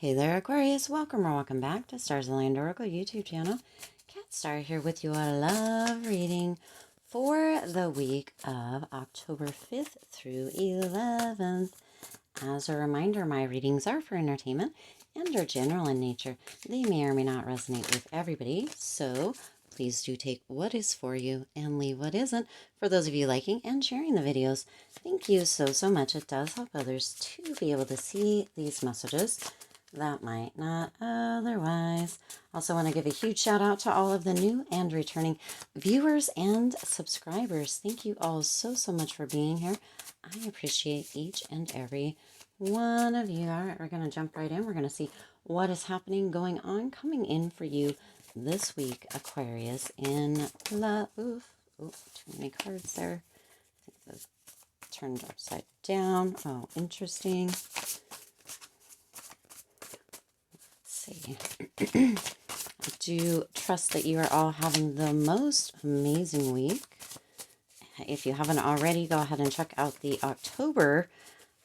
Hey there, Aquarius. Welcome or welcome back to Stars Aligned Oracle YouTube channel. Cat Star here with you a love reading for the week of October 5th through 11th. As a reminder, my readings are for entertainment and are general in nature. They may or may not resonate with everybody, so please do take what is for you and leave what isn't. For those of you liking and sharing the videos, thank you so much. It does help others to be able to see these messages that might not otherwise. Also want to give a huge shout out to all of the new and returning viewers and subscribers. Thank you all so much for being here. I appreciate each and every one of you. All right, we're going to jump right in. We're going to see what is happening, going on, coming in for you this week, Aquarius in love. Oof, too many cards there. I think those turned upside down. Oh, interesting. See. I do trust that you are all having the most amazing week. If you haven't already, go ahead and check out the October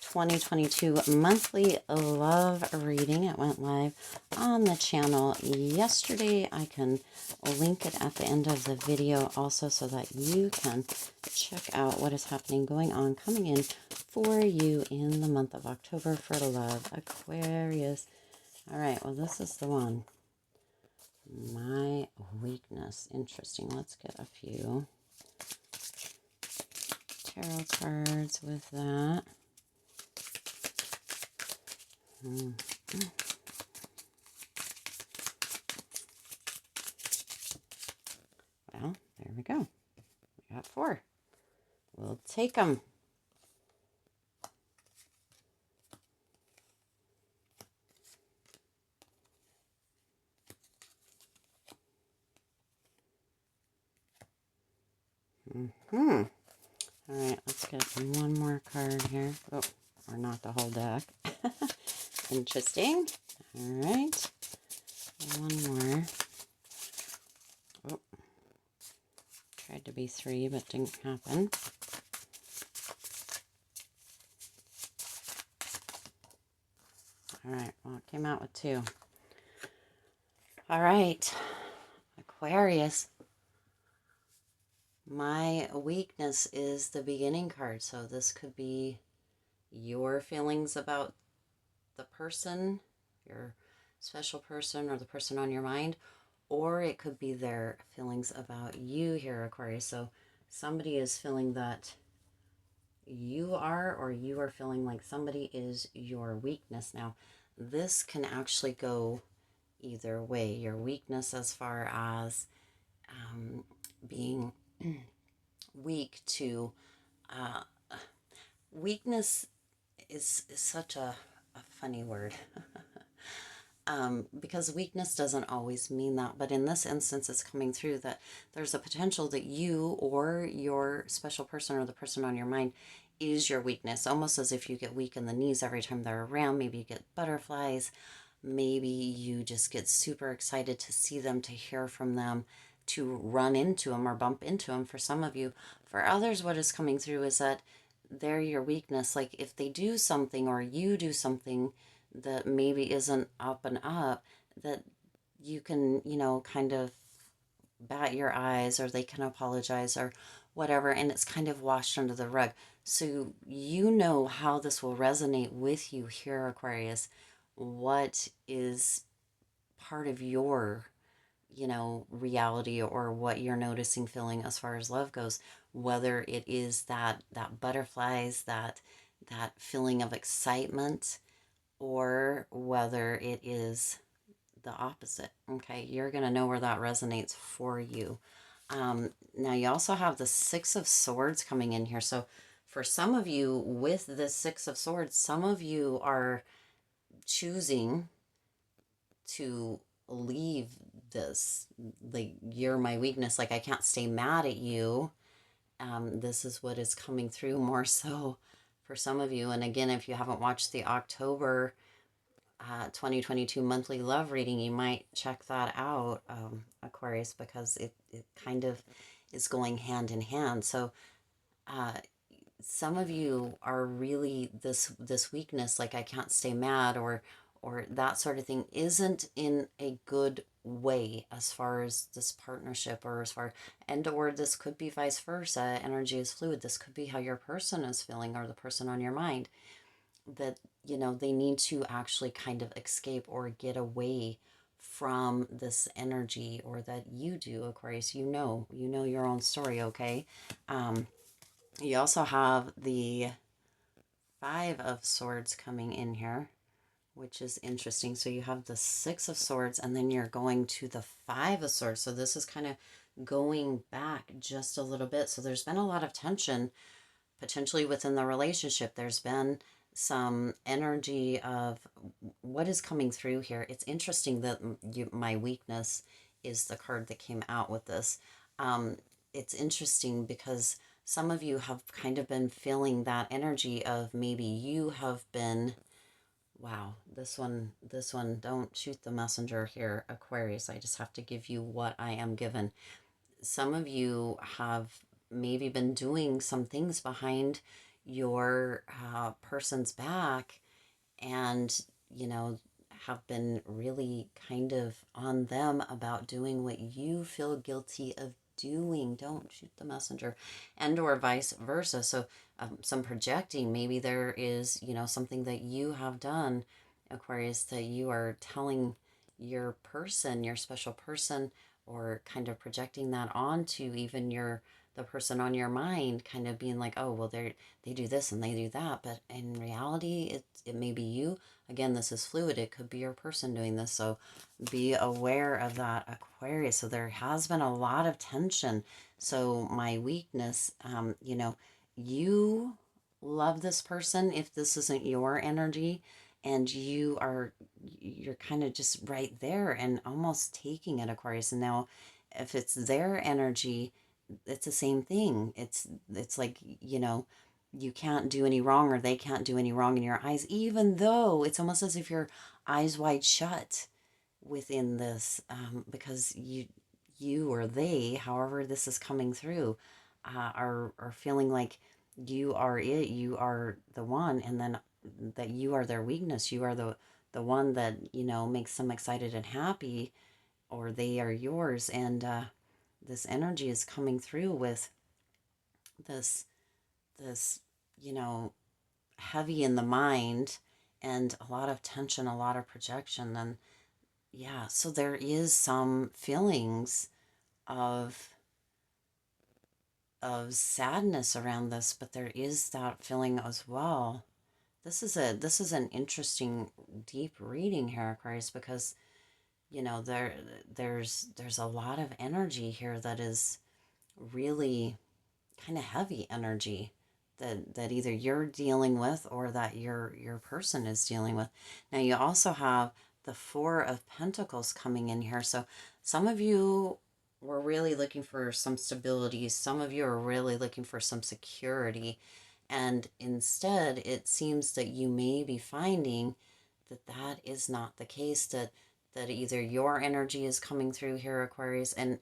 2022 monthly love reading. It went live on the channel yesterday. I can link it at the end of the video also so that you can check out what is happening, going on, coming in for you in the month of October for love, Aquarius. All right, well, this is the one. My weakness. Interesting. Let's get a few tarot cards with that. Well, there we go. We got 4. We'll take them. All right, let's get one more card here. Oh, or not the whole deck. Interesting. All right. One more. Oh, tried to be 3, but didn't happen. All right, well, it came out with 2. All right, Aquarius. My weakness is the beginning card, so this could be your feelings about the person, your special person, or the person on your mind, or it could be their feelings about you here, Aquarius. So somebody is feeling that you are, or you are feeling like somebody is your weakness. Now, this can actually go either way. Your weakness as far as being weak to weakness is such a funny word. Because weakness doesn't always mean that, but in this instance it's coming through that there's a potential that you or your special person or the person on your mind is your weakness, almost as if you get weak in the knees every time they're around. Maybe you get butterflies, maybe you just get super excited to see them, to hear from them, to run into them or bump into them for some of you. For others, what is coming through is that they're your weakness. Like if they do something or you do something that maybe isn't up and up, that you can, kind of bat your eyes, or they can apologize or whatever, and it's kind of washed under the rug. So you know how this will resonate with you here, Aquarius. What is part of your reality, or what you're noticing, feeling as far as love goes, whether it is that butterflies, that feeling of excitement, or whether it is the opposite. Okay, you're going to know where that resonates for you. Now you also have the 6 of Swords coming in here. So for some of you with the 6 of Swords, some of you are choosing to leave this, like, you're my weakness, like I can't stay mad at you. This is what is coming through more so for some of you. And again, if you haven't watched the October 2022 monthly love reading, you might check that out, Aquarius, because it kind of is going hand in hand. So some of you are really this weakness, like I can't stay mad, or or that sort of thing isn't in a good way as far as this partnership, or as far, and or this could be vice versa. Energy is fluid. This could be how your person is feeling, or the person on your mind, that they need to actually kind of escape or get away from this energy, or that you do, Aquarius. You know your own story. Okay. You also have the Five of Swords coming in here, which is interesting. So you have the Six of Swords, and then you're going to the Five of Swords. So this is kind of going back just a little bit. So there's been a lot of tension potentially within the relationship. There's been some energy of what is coming through here. It's interesting that my weakness is the card that came out with this. It's interesting because some of you have kind of been feeling that energy of maybe you have been, wow, this one, don't shoot the messenger here, Aquarius. I just have to give you what I am given. Some of you have maybe been doing some things behind your person's back, and have been really kind of on them about doing what you feel guilty of doing. Don't shoot the messenger. And or vice versa. So some projecting, maybe there is something that you have done, Aquarius, that you are telling your person, your special person, or kind of projecting that onto even the person on your mind, kind of being like, oh well, they do this and they do that, but in reality it may be you. Again, this is fluid. It could be your person doing this. So be aware of that, Aquarius. So there has been a lot of tension. So my weakness, you love this person if this isn't your energy, and you're kind of just right there and almost taking it, Aquarius. And now if it's their energy, it's the same thing. It's like, you can't do any wrong, or they can't do any wrong in your eyes, even though it's almost as if your eyes wide shut within this, because you or they, however this is coming through, are feeling like you are it, you are the one, and then that you are their weakness, you are the one that makes them excited and happy, or they are yours. And this energy is coming through with this heavy in the mind, and a lot of tension, a lot of projection. And yeah, so there is some feelings of sadness around this, but there is that feeling as well. This is an interesting deep reading here, Aquarius, because there's a lot of energy here that is really kind of heavy energy, that either you're dealing with, or that your person is dealing with. Now you also have the Four of Pentacles coming in here. So some of you were really looking for some stability. Some of you are really looking for some security. And instead, it seems that you may be finding that that is not the case, that either your energy is coming through here, Aquarius. And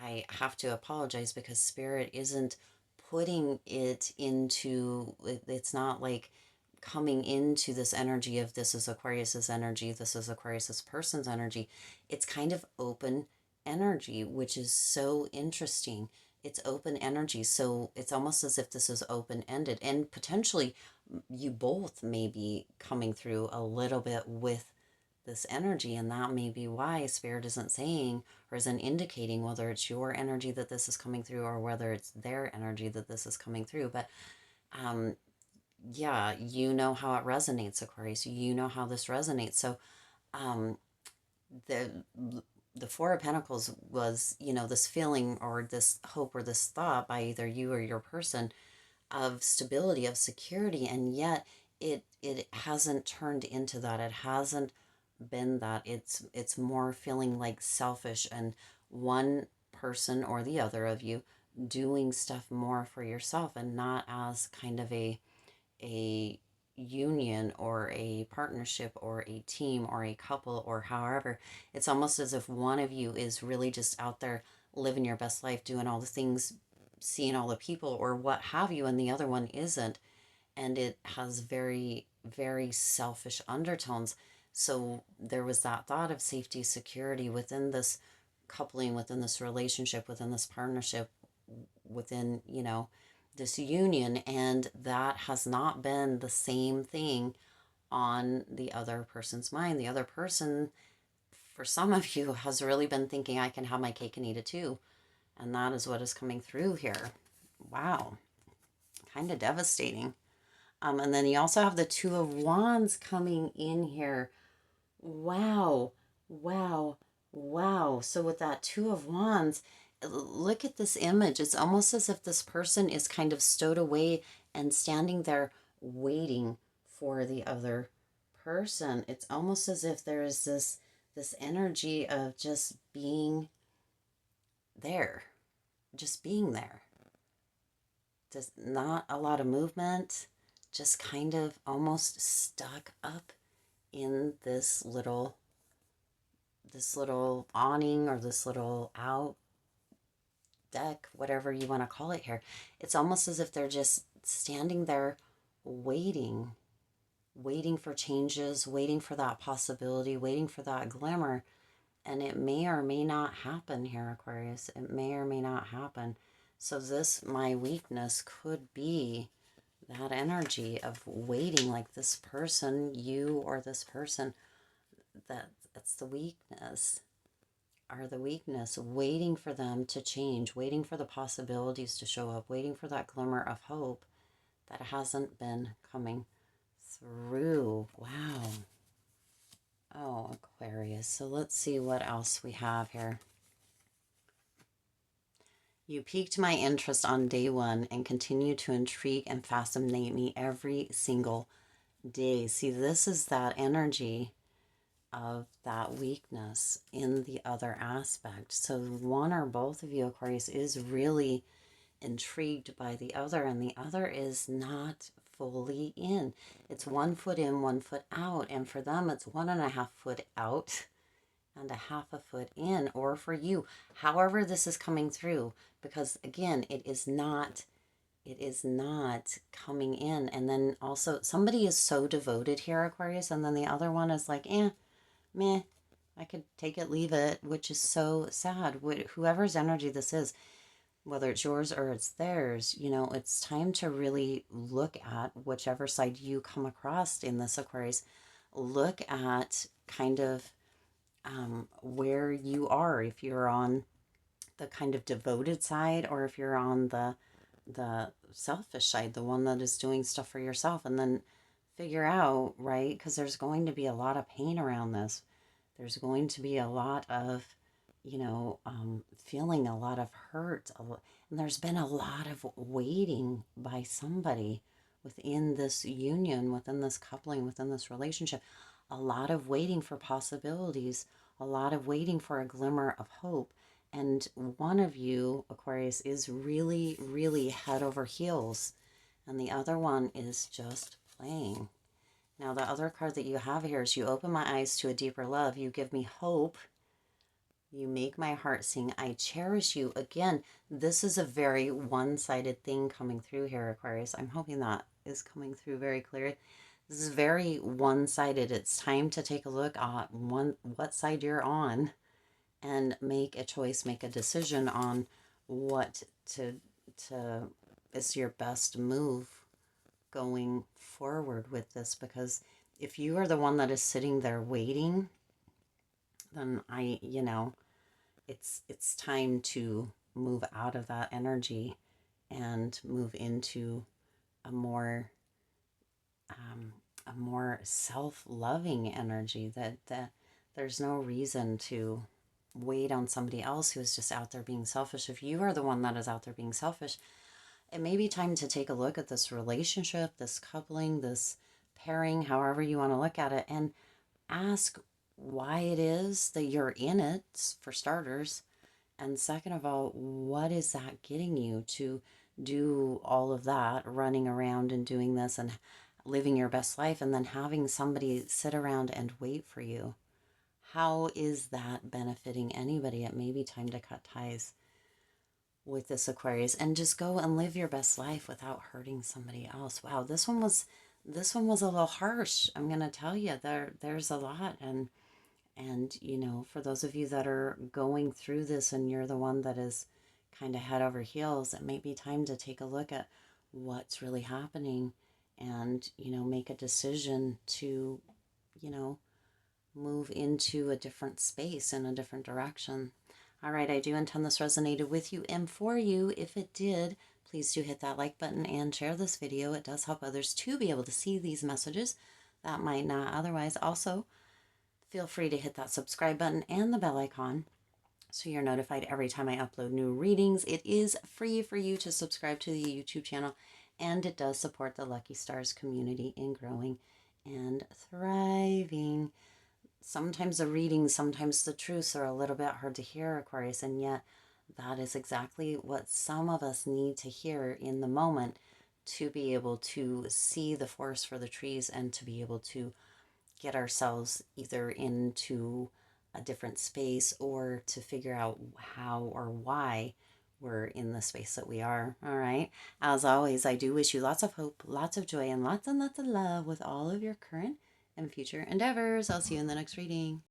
I have to apologize because Spirit isn't putting it into, it's not like coming into this energy of this is Aquarius's energy, this is Aquarius's person's energy. It's kind of open energy, which is so interesting. It's open energy. So it's almost as if this is open ended, and potentially you both may be coming through a little bit with this energy, and that may be why Spirit isn't saying, or isn't indicating, whether it's your energy that this is coming through, or whether it's their energy that this is coming through. But yeah, you know how it resonates, Aquarius. You know how this resonates. So um, the the Four of Pentacles was, this feeling, or this hope, or this thought by either you or your person, of stability, of security, and yet it hasn't turned into that. It hasn't been that. It's more feeling like selfish, and one person or the other of you doing stuff more for yourself, and not as kind of a union, or a partnership, or a team, or a couple, or however. It's almost as if one of you is really just out there living your best life, doing all the things, seeing all the people, or what have you, and the other one isn't. And it has very, very selfish undertones. So there was that thought of safety, security within this coupling, within this relationship, within this partnership, within, this union. And that has not been the same thing on the other person's mind. The other person, for some of you, has really been thinking, I can have my cake and eat it too. And that is what is coming through here. Wow. Kind of devastating. And then you also have the Two of Wands coming in here. Wow. Wow. Wow. So with that Two of Wands, look at this image. It's almost as if this person is kind of stowed away and standing there waiting for the other person. It's almost as if there is this energy of just being there. Just being there. Just not a lot of movement, just kind of almost stuck up in this little awning or this little out deck, whatever you want to call it here. It's almost as if they're just standing there waiting, waiting for changes, waiting for that possibility, waiting for that glimmer. And it may or may not happen here, Aquarius. It may or may not happen. So this, my weakness, could be that energy of waiting, like this person, you or this person, that's the weakness, are the weakness, waiting for them to change, waiting for the possibilities to show up, waiting for that glimmer of hope that hasn't been coming through. Wow. Oh, Aquarius. So let's see what else we have here. You piqued my interest on day one and continue to intrigue and fascinate me every single day. See, this is that energy of that weakness in the other aspect. So one or both of you, Aquarius, is really intrigued by the other, and the other is not fully in. It's 1 foot in, 1 foot out, and for them it's 1.5 foot out and a half a foot in, or for you, however this is coming through, because again, it is not coming in. And then also somebody is so devoted here, Aquarius, and then the other one is like, meh, I could take it, leave it, which is so sad. Whoever's energy this is, whether it's yours or it's theirs, it's time to really look at whichever side you come across in this, Aquarius. Look at kind of where you are, if you're on the kind of devoted side or if you're on the selfish side, the one that is doing stuff for yourself, and then figure out, right? Because there's going to be a lot of pain around this. There's going to be a lot of, feeling a lot of hurt. And there's been a lot of waiting by somebody within this union, within this coupling, within this relationship. A lot of waiting for possibilities, a lot of waiting for a glimmer of hope. And one of you, Aquarius, is really, really head over heels, and the other one is just playing. Now, the other card that you have here is you open my eyes to a deeper love. You give me hope. You make my heart sing. I cherish you. Again, this is a very one-sided thing coming through here, Aquarius. I'm hoping that is coming through very clear. This is very one-sided. It's time to take a look at what side you're on and make a choice, make a decision on what to is your best move going forward with this. Because if you are the one that is sitting there waiting, then it's time to move out of that energy and move into a more self-loving energy, that there's no reason to wait on somebody else who's just out there being selfish. If you are the one that is out there being selfish, it may be time to take a look at this relationship, this coupling, this pairing, however you want to look at it, and ask why it is that you're in it, for starters. And second of all, what is that getting you to do all of that, running around and doing this and living your best life, and then having somebody sit around and wait for you? How is that benefiting anybody? It may be time to cut ties with this, Aquarius, and just go and live your best life without hurting somebody else. Wow, this one was this one was a little harsh. I'm going to tell you, there's a lot. And, you know, for those of you that are going through this and you're the one that is kind of head over heels, it may be time to take a look at what's really happening and, you know, make a decision to, you know, move into a different space in a different direction. All right, I do intend this resonated with you and for you. If it did, please do hit that like button and share this video. It does help others to be able to see these messages that might not otherwise. Also, feel free to hit that subscribe button and the bell icon so you're notified every time I upload new readings. It is free for you to subscribe to the YouTube channel, and it does support the Lucky Stars community in growing and thriving. Sometimes the readings, sometimes the truths are a little bit hard to hear, Aquarius, and yet that is exactly what some of us need to hear in the moment to be able to see the forest for the trees and to be able to get ourselves either into a different space or to figure out how or why we're in the space that we are. All right. As always, I do wish you lots of hope, lots of joy, and lots of love with all of your current and future endeavors. I'll see you in the next reading.